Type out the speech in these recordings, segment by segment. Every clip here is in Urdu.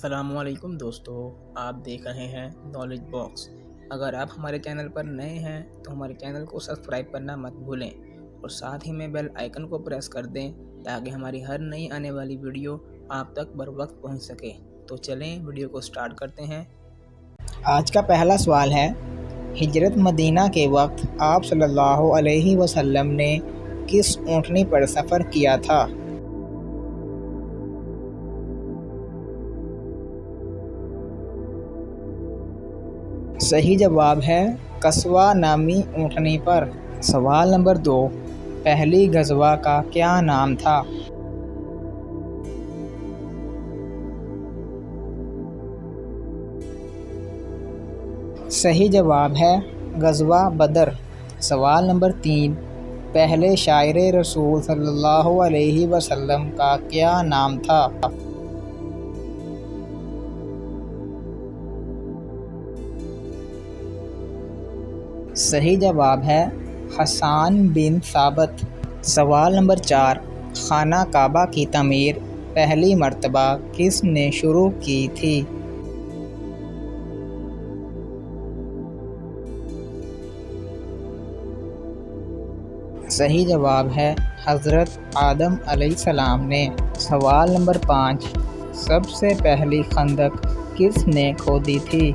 السلام علیکم دوستو، آپ دیکھ رہے ہیں نالج باکس۔ اگر آپ ہمارے چینل پر نئے ہیں تو ہمارے چینل کو سبسکرائب کرنا مت بھولیں اور ساتھ ہی میں بیل آئیکن کو پریس کر دیں تاکہ ہماری ہر نئی آنے والی ویڈیو آپ تک بر وقت پہنچ سکے۔ تو چلیں ویڈیو کو سٹارٹ کرتے ہیں۔ آج کا پہلا سوال ہے، ہجرت مدینہ کے وقت آپ صلی اللہ علیہ وسلم نے کس اونٹنی پر سفر کیا تھا؟ صحیح جواب ہے قصوہ نامی اونٹنی پر۔ سوال نمبر 2، پہلی غزوہ کا کیا نام تھا؟ صحیح جواب ہے غزوہ بدر۔ سوال نمبر 3، پہلے شاعر رسول صلی اللہ علیہ وسلم کا کیا نام تھا؟ صحیح جواب ہے حسان بن ثابت۔ سوال نمبر 4، خانہ کعبہ کی تعمیر پہلی مرتبہ کس نے شروع کی تھی؟ صحیح جواب ہے حضرت آدم علیہ السلام نے۔ سوال نمبر 5، سب سے پہلی خندق کس نے کھودی تھی؟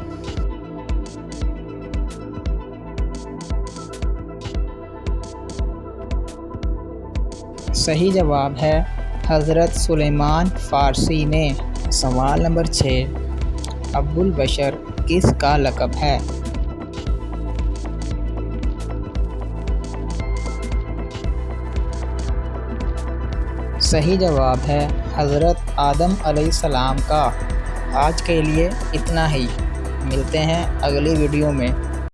صحیح جواب ہے حضرت سلیمان فارسی نے۔ سوال نمبر 6، ابو البشر کس کا لقب ہے؟ صحیح جواب ہے حضرت آدم علیہ السلام کا۔ آج کے لیے اتنا ہی، ملتے ہیں اگلی ویڈیو میں۔